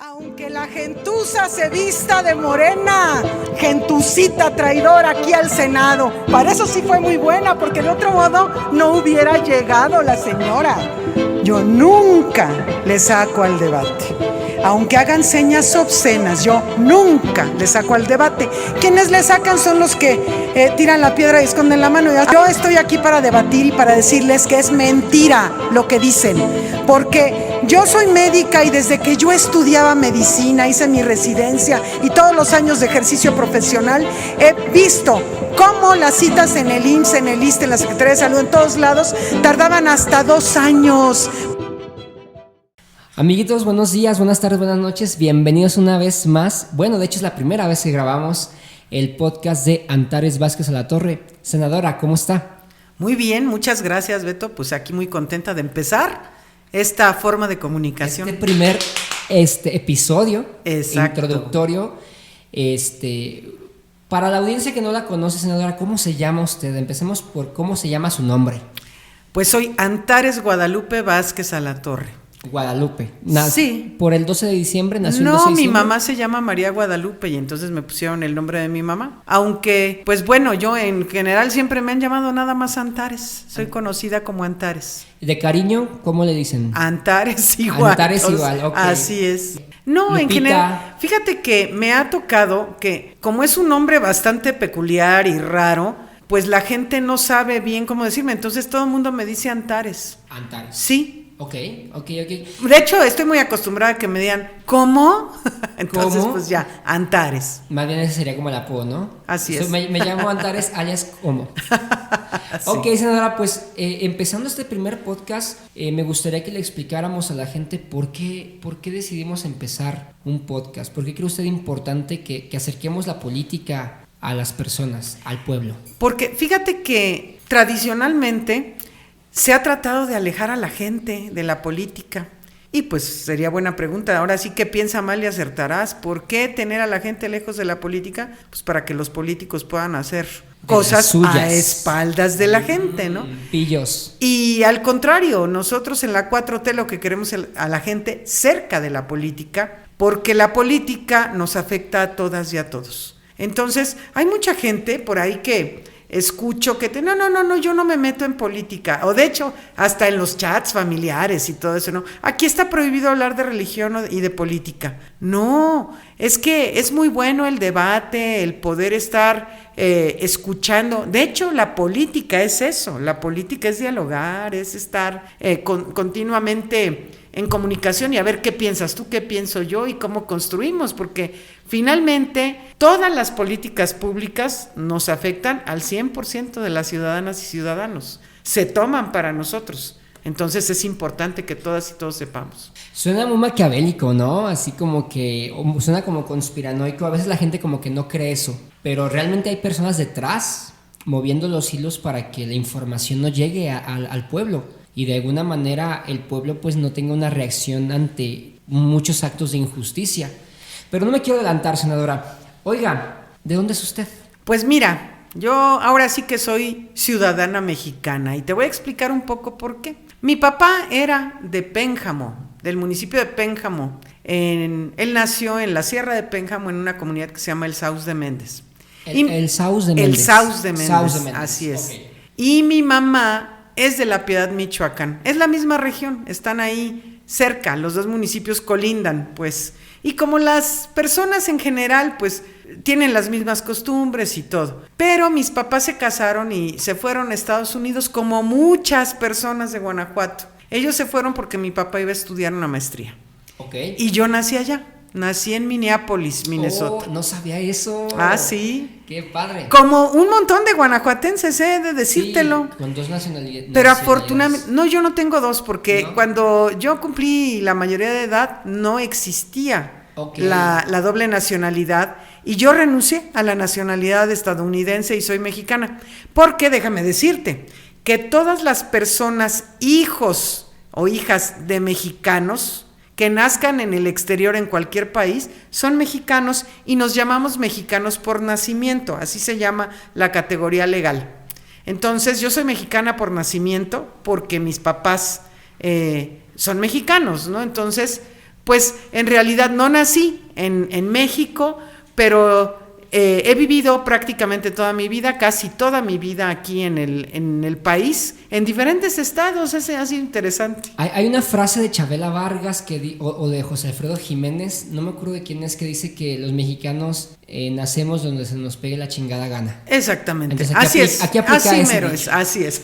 Aunque la gentuza se vista de morena, gentucita traidora aquí al Senado. Para eso sí fue muy buena, porque de otro modo no hubiera llegado la señora. Yo nunca le saco al debate. Aunque hagan señas obscenas, yo nunca le saco al debate. Quienes le sacan son los que tiran la piedra y esconden la mano. Yo estoy aquí para debatir y para decirles que es mentira lo que dicen. Porque yo soy médica y desde que yo estudiaba medicina, hice mi residencia y todos los años de ejercicio profesional, he visto cómo las citas en el IMSS, en el ISSSTE, en la Secretaría de Salud, en todos lados, tardaban hasta 2 años. Amiguitos, buenos días, buenas tardes, buenas noches, bienvenidos una vez más. Bueno, de hecho es la primera vez que grabamos el podcast de Antares Vázquez Alatorre. Senadora, ¿cómo está? Muy bien, muchas gracias, Beto. Pues aquí muy contenta de empezar esta forma de comunicación. Este primer episodio. Exacto. Introductorio. Para la audiencia que no la conoce, senadora, ¿cómo se llama usted? Empecemos por cómo se llama su nombre. Pues soy Antares Guadalupe Vázquez Alatorre. Guadalupe. Sí. ¿Por el 12 de diciembre nació el 12 de No, mi diciembre? mamá se llama María Guadalupe y entonces me pusieron el nombre de mi mamá. Aunque, pues bueno, yo en general siempre me han llamado nada más Antares. Soy conocida como Antares. ¿De cariño, cómo le dicen? Antares igual. Antares igual, ok. Así es. No, Lupita. En general, fíjate que me ha tocado que como es un nombre bastante peculiar y raro, pues la gente no sabe bien cómo decirme. Entonces todo el mundo me dice Antares. Antares. Sí. Ok. De hecho, estoy muy acostumbrada a que me digan, ¿cómo? Entonces, ¿Cómo? pues ya, Antares. Más bien ese sería como el apodo, ¿no? Así es. Me llamo Antares, alias ¿cómo? Sí. Ok, senadora, pues empezando este primer podcast, me gustaría que le explicáramos a la gente por qué decidimos empezar un podcast. ¿Por qué cree usted importante que acerquemos la política a las personas, al pueblo? Porque fíjate que tradicionalmente se ha tratado de alejar a la gente de la política. Y pues sería buena pregunta. Ahora sí que piensa mal y acertarás. ¿Por qué tener a la gente lejos de la política? Pues para que los políticos puedan hacer cosas a espaldas de la gente, ¿no? Pillos. Y al contrario, nosotros en la 4T lo que queremos es a la gente cerca de la política, porque la política nos afecta a todas y a todos. Entonces, hay mucha gente por ahí que escucho que no, yo no me meto en política, o de hecho, hasta en los chats familiares y todo eso, ¿no? Aquí está prohibido hablar de religión y de política. No, es que es muy bueno el debate, el poder estar escuchando. De hecho, la política es eso, la política es dialogar, es estar continuamente en comunicación y a ver qué piensas tú, qué pienso yo y cómo construimos, porque finalmente todas las políticas públicas nos afectan al 100% de las ciudadanas y ciudadanos, se toman para nosotros, entonces es importante que todas y todos sepamos. Suena muy maquiavélico, ¿no? Así como que suena como conspiranoico, a veces la gente como que no cree eso, pero realmente hay personas detrás moviendo los hilos para que la información no llegue al pueblo. Y de alguna manera el pueblo pues no tenga una reacción ante muchos actos de injusticia. Pero no me quiero adelantar, senadora. Oiga, ¿de dónde es usted? Pues mira, yo ahora sí que soy ciudadana mexicana y te voy a explicar un poco por qué. Mi papá era de Pénjamo, del municipio de Pénjamo. Él nació en la Sierra de Pénjamo en una comunidad que se llama el Saus de Méndez. El Saus de Méndez. El Saus de Méndez, Saus de Méndez. Así es. Okay. Y mi mamá es de La Piedad, Michoacán. Es la misma región, están ahí cerca, los dos municipios colindan, pues. Y como las personas en general, pues, tienen las mismas costumbres y todo. Pero mis papás se casaron y se fueron a Estados Unidos como muchas personas de Guanajuato. Ellos se fueron porque mi papá iba a estudiar una maestría. Okay. Y yo nací allá. Nací en Minneapolis, Minnesota. Oh, no sabía eso. Ah, sí. Qué padre. Como un montón de guanajuatenses, de decírtelo. Sí, con 2 nacionalidades. Pero afortunadamente, no, yo no tengo 2 porque ¿No? Cuando yo cumplí la mayoría de edad no existía la doble nacionalidad y yo renuncié a la nacionalidad estadounidense y soy mexicana. Porque déjame decirte que todas las personas, hijos o hijas de mexicanos que nazcan en el exterior en cualquier país, son mexicanos y nos llamamos mexicanos por nacimiento, así se llama la categoría legal. Entonces yo soy mexicana por nacimiento porque mis papás son mexicanos, ¿no? Entonces Pues en realidad no nací en México, pero he vivido prácticamente toda mi vida, casi toda mi vida aquí en el país, en diferentes estados. Ese ha sido interesante. Hay una frase de Chabela Vargas o de José Alfredo Jiménez, no me acuerdo de quién es, que dice que los mexicanos nacemos donde se nos pegue la chingada gana. Exactamente. Entonces, Aquí aplica así mero dicho. así es.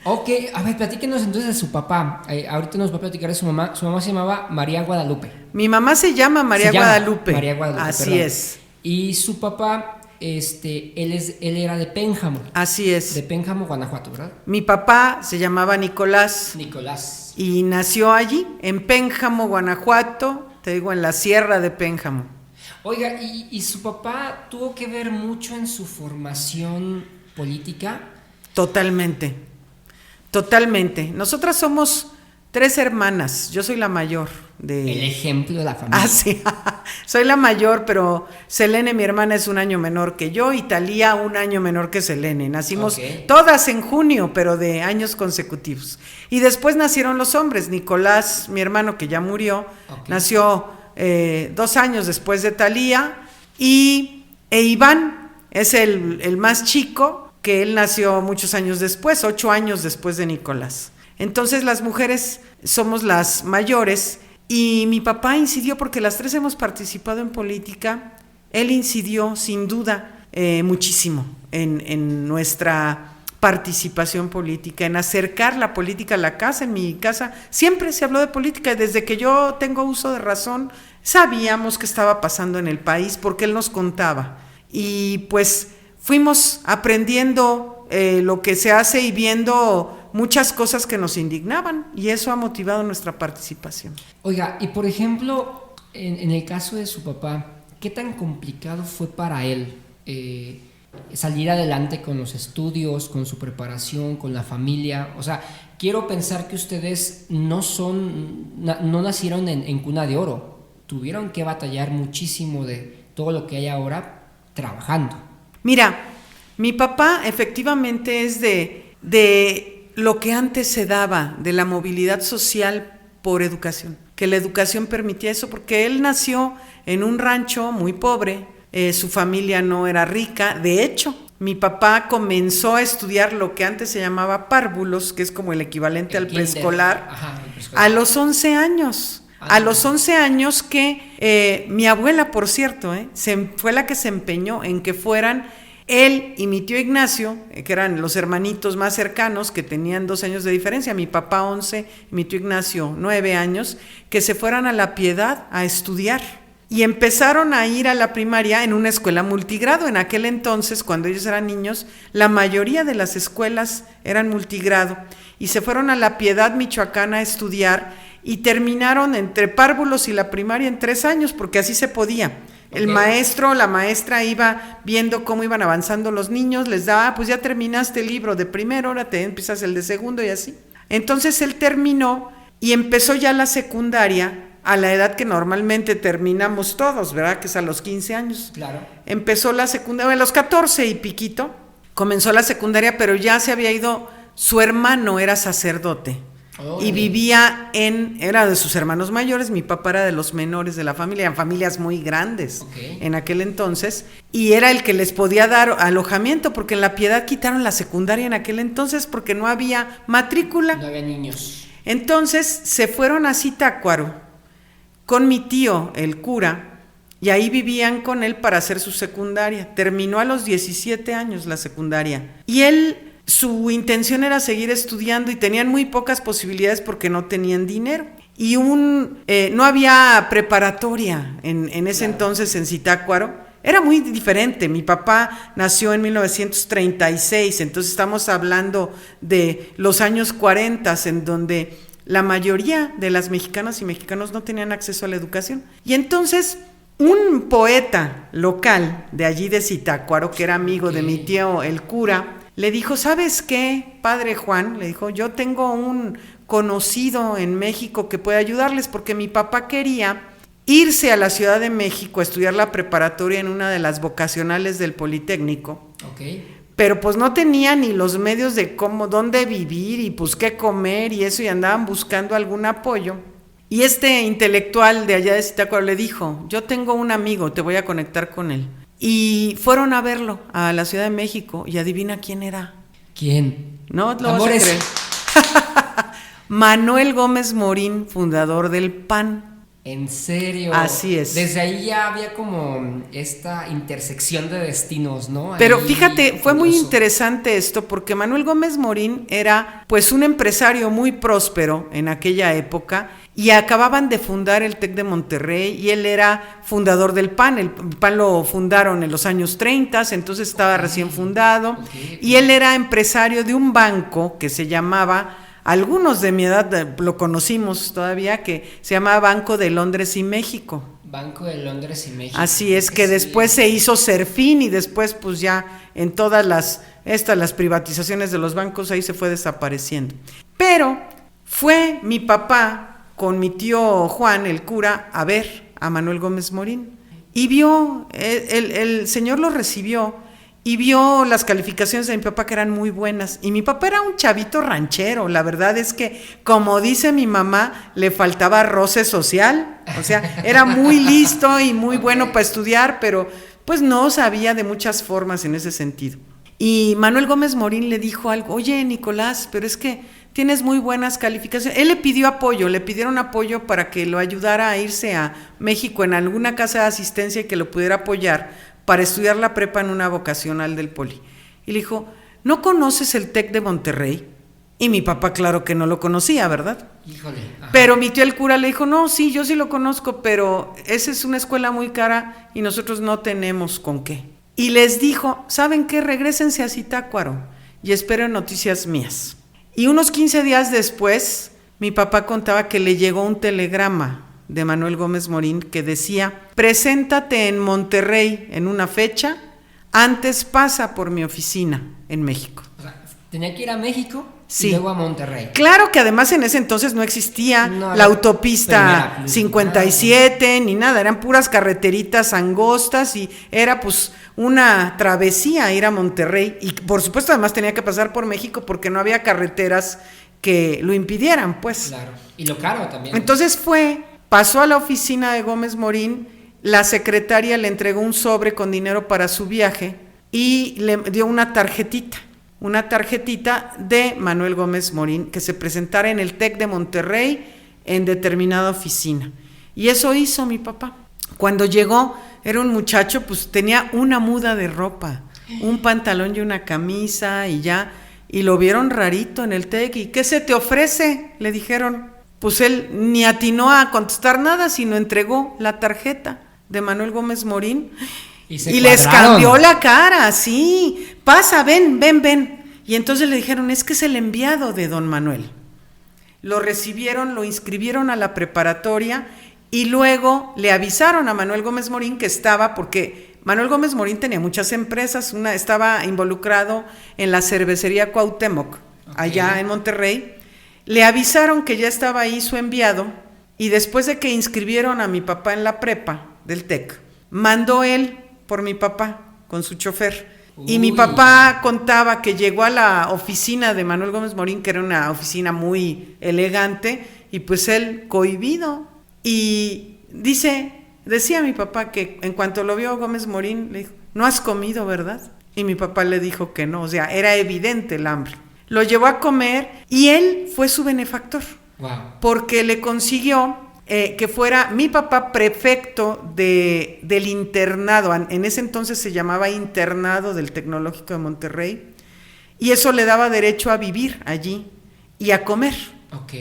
Ok, a ver, platíquenos entonces de su papá. Ahorita nos va a platicar de su mamá. Su mamá se llamaba María Guadalupe. Mi mamá se llama María Guadalupe. María Guadalupe, así perdón. es. Y su papá, él era de Pénjamo. Así es. De Pénjamo, Guanajuato, ¿verdad? Mi papá se llamaba Nicolás. Nicolás. Y nació allí, en Pénjamo, Guanajuato, te digo, en la sierra de Pénjamo. Oiga, ¿y su papá tuvo que ver mucho en su formación política? Totalmente. Nosotras somos 3 hermanas, yo soy la mayor. El ejemplo de la familia. Sí, soy la mayor, pero Selene, mi hermana, es un año menor que yo, y Talía un año menor que Selene. Nacimos todas en junio, pero de años consecutivos. Y después nacieron los hombres. Nicolás, mi hermano, que ya murió, nació 2 años después de Talía, e Iván es el más chico, que él nació muchos años después, 8 años después de Nicolás. Entonces las mujeres somos las mayores, y mi papá incidió, porque las 3 hemos participado en política. Él incidió sin duda muchísimo en nuestra participación política, en acercar la política a la casa. En mi casa siempre se habló de política, y desde que yo tengo uso de razón sabíamos qué estaba pasando en el país, porque él nos contaba, y pues fuimos aprendiendo lo que se hace y viendo muchas cosas que nos indignaban, y eso ha motivado nuestra participación. Oiga, y por ejemplo, en el caso de su papá, ¿qué tan complicado fue para él salir adelante con los estudios, con su preparación, con la familia? O sea, quiero pensar que ustedes no nacieron en cuna de oro, tuvieron que batallar muchísimo de todo lo que hay ahora trabajando. Mira, mi papá efectivamente es de lo que antes se daba, de la movilidad social por educación, que la educación permitía eso, porque él nació en un rancho muy pobre, su familia no era rica. De hecho, mi papá comenzó a estudiar lo que antes se llamaba párvulos, que es como el equivalente al preescolar, a los 11 años. A los 11 años que mi abuela, por cierto, fue la que se empeñó en que fueran él y mi tío Ignacio, que eran los hermanitos más cercanos, que tenían 2 años de diferencia, mi papá 11, mi tío Ignacio 9 años, que se fueran a La Piedad a estudiar. Y empezaron a ir a la primaria en una escuela multigrado. En aquel entonces, cuando ellos eran niños, la mayoría de las escuelas eran multigrado. Y se fueron a La Piedad, Michoacán, a estudiar, y terminaron entre párvulos y la primaria en 3 años, porque así se podía. El maestro o la maestra iba viendo cómo iban avanzando los niños, les daba, pues ya terminaste el libro de primero, ahora te empiezas el de segundo, y así. Entonces él terminó y empezó ya la secundaria a la edad que normalmente terminamos todos, ¿verdad? Que es a los 15 años. Claro. Empezó la secundaria, a los 14 y piquito, comenzó la secundaria, pero ya se había ido, su hermano era sacerdote. Y vivía era de sus hermanos mayores. Mi papá era de los menores de la familia, eran familias muy grandes en aquel entonces, y era el que les podía dar alojamiento, porque en La Piedad quitaron la secundaria en aquel entonces porque no había matrícula. No había niños. Entonces se fueron a Zitácuaro con mi tío, el cura, y ahí vivían con él para hacer su secundaria. Terminó a los 17 años la secundaria, y su intención era seguir estudiando, y tenían muy pocas posibilidades porque no tenían dinero. Y no había preparatoria en ese entonces en Zitácuaro. Era muy diferente. Mi papá nació en 1936, entonces estamos hablando de los años 40, en donde la mayoría de las mexicanas y mexicanos no tenían acceso a la educación. Y entonces un poeta local de allí de Zitácuaro, que era amigo de mi tío el cura, le dijo: ¿sabes qué, padre Juan? Le dijo: yo tengo un conocido en México que puede ayudarles, porque mi papá quería irse a la Ciudad de México a estudiar la preparatoria en una de las vocacionales del Politécnico. Pero pues no tenía ni los medios de dónde vivir y pues qué comer y eso, y andaban buscando algún apoyo. Y este intelectual de allá de Zitácuaro le dijo, yo tengo un amigo, te voy a conectar con él. Y fueron a verlo a la Ciudad de México y adivina quién era. ¿Quién? No lo Amores. vas a creer. Manuel Gómez Morín, fundador del PAN. ¿En serio? Así es. Desde ahí ya había como esta intersección de destinos, ¿no? Pero Ahí, fíjate, fue muy curioso. interesante esto porque Manuel Gómez Morín era pues un empresario muy próspero en aquella época y acababan de fundar el TEC de Monterrey y él era fundador del PAN. El PAN lo fundaron en los años 30, entonces estaba recién fundado y él era empresario de un banco que se llamaba... Algunos de mi edad lo conocimos todavía, que se llamaba Banco de Londres y México. Banco de Londres y México. Así es, que después se hizo Serfín y después pues ya en todas las privatizaciones de los bancos ahí se fue desapareciendo. Pero fue mi papá con mi tío Juan, el cura, a ver a Manuel Gómez Morín y vio, el señor lo recibió y vio las calificaciones de mi papá que eran muy buenas. Y mi papá era un chavito ranchero. La verdad es que, como dice mi mamá, le faltaba roce social. O sea, era muy listo y muy bueno para estudiar, pero pues no sabía de muchas formas en ese sentido. Y Manuel Gómez Morín le dijo algo, oye, Nicolás, pero es que tienes muy buenas calificaciones. Él le pidió apoyo, le pidieron apoyo para que lo ayudara a irse a México en alguna casa de asistencia y que lo pudiera apoyar para estudiar la prepa en una vocacional del Poli. Y le dijo, ¿no conoces el TEC de Monterrey? Y mi papá claro que no lo conocía, ¿verdad? Híjole. Ajá. Pero mi tío el cura le dijo, no, sí, yo sí lo conozco, pero esa es una escuela muy cara y nosotros no tenemos con qué. Y les dijo, ¿saben qué? Regrésense a Zitácuaro y esperen noticias mías. Y unos 15 días después, mi papá contaba que le llegó un telegrama de Manuel Gómez Morín que decía, preséntate en Monterrey en una fecha, antes pasa por mi oficina en México. O sea, tenía que ir a México Sí. y luego a Monterrey. Claro que además en ese entonces no existía No, la autopista primera, 57 ni nada, eran puras carreteritas angostas y era pues una travesía ir a Monterrey y por supuesto además tenía que pasar por México porque no había carreteras que lo impidieran, pues. Claro. Y lo caro también. Entonces pasó a la oficina de Gómez Morín, la secretaria le entregó un sobre con dinero para su viaje y le dio una tarjetita de Manuel Gómez Morín, que se presentara en el TEC de Monterrey en determinada oficina. Y eso hizo mi papá. Cuando llegó, era un muchacho, pues tenía una muda de ropa, un pantalón y una camisa y ya, y lo vieron rarito en el TEC. ¿Y qué se te ofrece?, le dijeron. Pues él ni atinó a contestar nada, sino entregó la tarjeta de Manuel Gómez Morín y les cambió la cara, sí, pasa, ven. Y entonces le dijeron, es que es el enviado de don Manuel. Lo recibieron, lo inscribieron a la preparatoria y luego le avisaron a Manuel Gómez Morín que estaba, porque Manuel Gómez Morín tenía muchas empresas, estaba involucrado en la cervecería Cuauhtémoc, allá en Monterrey. Le avisaron que ya estaba ahí su enviado y después de que inscribieron a mi papá en la prepa del TEC, mandó él por mi papá con su chofer. Y mi papá contaba que llegó a la oficina de Manuel Gómez Morín, que era una oficina muy elegante, y pues él cohibido. Y decía mi papá que en cuanto lo vio Gómez Morín, le dijo, ¿no has comido, verdad? Y mi papá le dijo que no, o sea, era evidente el hambre. Lo llevó a comer y él fue su benefactor. Wow. Porque le consiguió que fuera mi papá prefecto del internado. En ese entonces se llamaba internado del Tecnológico de Monterrey. Y eso le daba derecho a vivir allí y a comer. Ok,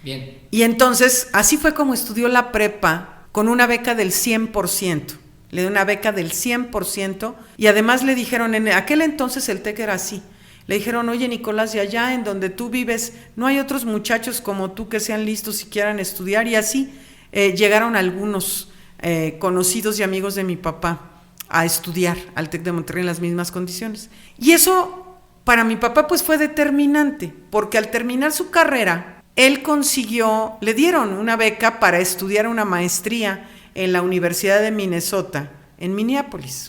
bien. Y entonces así fue como estudió la prepa con una beca del 100%. Le dio una beca del 100% y además le dijeron, en aquel entonces el TEC era así. Le dijeron, oye Nicolás, de allá en donde tú vives, ¿no hay otros muchachos como tú que sean listos y quieran estudiar? Y así llegaron algunos conocidos y amigos de mi papá a estudiar al TEC de Monterrey en las mismas condiciones. Y eso para mi papá pues fue determinante, porque al terminar su carrera, él le dieron una beca para estudiar una maestría en la Universidad de Minnesota, en Minneapolis.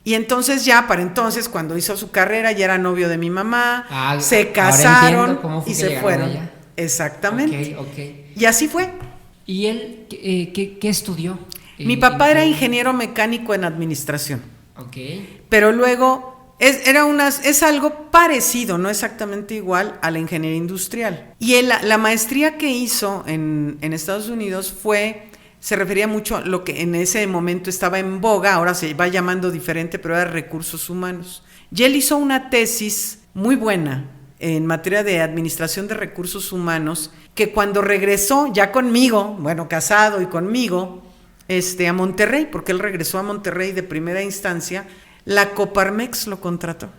Y entonces para entonces, cuando hizo su carrera, ya era novio de mi mamá, se casaron y se fueron. Allá. Exactamente. Ok. Y así fue. ¿Y él qué estudió? Mi papá era ingeniero mecánico en administración. Ok. Pero luego es algo parecido, no exactamente igual a la ingeniería industrial. Y la maestría que hizo en Estados Unidos se refería mucho a lo que en ese momento estaba en boga, ahora se va llamando diferente, pero era recursos humanos. Y él hizo una tesis muy buena en materia de administración de recursos humanos, que cuando regresó ya conmigo, bueno, casado y conmigo, a Monterrey, porque él regresó a Monterrey de primera instancia, la Coparmex lo contrató.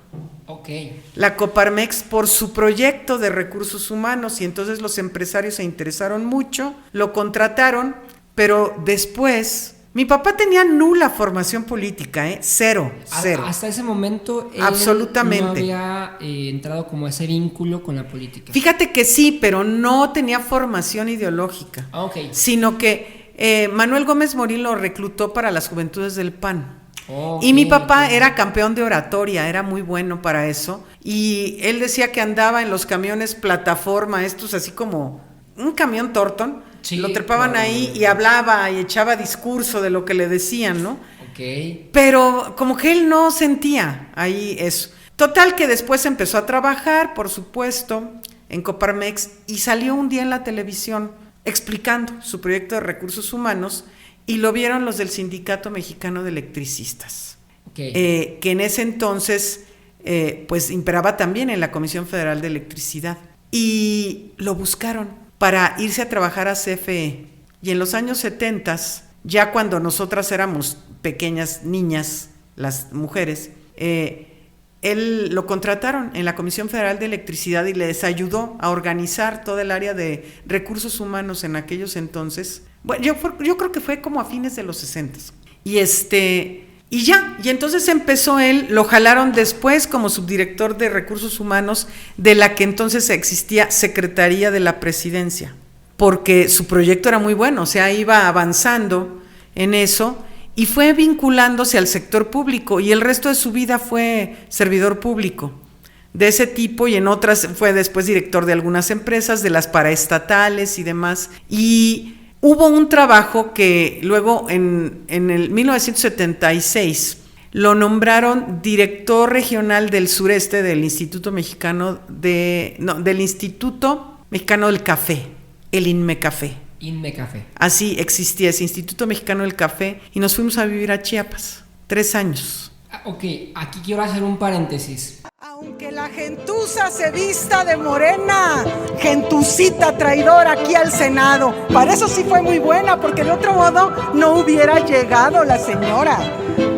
Ok. La Coparmex por su proyecto de recursos humanos, y entonces los empresarios se interesaron mucho, lo contrataron, pero después... Mi papá tenía nula formación política, cero. Hasta ese momento él absolutamente no había entrado como ese vínculo con la política. Fíjate que sí, pero no tenía formación ideológica, Okay. Sino que Manuel Gómez Morín lo reclutó para las Juventudes del PAN. Okay, Y mi papá era campeón de oratoria, era muy bueno para eso, y él decía que andaba en los camiones plataforma, estos así como un camión Torton. Sí, lo trepaban claro, ahí y hablaba y echaba discurso de lo que le decían, ¿no? Okay. Pero como que él no sentía ahí eso. Total que después empezó a trabajar, por supuesto, en Coparmex, y salió un día en la televisión explicando su proyecto de recursos humanos, y lo vieron los del Sindicato Mexicano de Electricistas, que en ese entonces pues imperaba también en la Comisión Federal de Electricidad, y lo buscaron para irse a trabajar a CFE. Y en los años 70, ya cuando nosotras éramos pequeñas niñas, las mujeres, él lo contrataron en la Comisión Federal de Electricidad y les ayudó a organizar todo el área de recursos humanos en aquellos entonces. Bueno, yo creo que fue como a fines de los 60. Y entonces empezó él, lo jalaron después como subdirector de recursos humanos de la que entonces existía Secretaría de la Presidencia, porque su proyecto era muy bueno, o sea, iba avanzando en eso y fue vinculándose al sector público, y el resto de su vida fue servidor público de ese tipo, y en otras fue después director de algunas empresas, de las paraestatales y demás. Y hubo un trabajo que luego en el 1976 lo nombraron director regional del sureste del Instituto Mexicano del Instituto Mexicano del Café, el INMECAFé. INMECAFé. Así existía ese Instituto Mexicano del Café, y nos fuimos a vivir a Chiapas, 3 años. Ok, aquí quiero hacer un paréntesis. Aunque la gentuza se vista de morena, gentucita traidora aquí al Senado. Para eso sí fue muy buena, porque de otro modo no hubiera llegado la señora.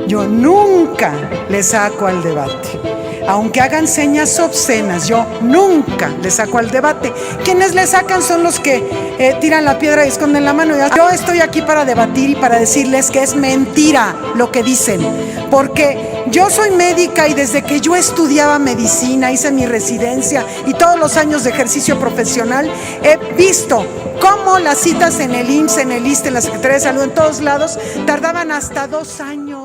Yo nunca le saco al debate. Aunque hagan señas obscenas, yo nunca le saco al debate. Quienes le sacan son los que tiran la piedra y esconden la mano. Yo estoy aquí para debatir y para decirles que es mentira lo que dicen, porque yo soy médica y desde que yo estudiaba medicina, hice mi residencia y todos los años de ejercicio profesional, he visto cómo las citas en el IMSS, en el ISSSTE, en la Secretaría de Salud, en todos lados, tardaban hasta 2 años.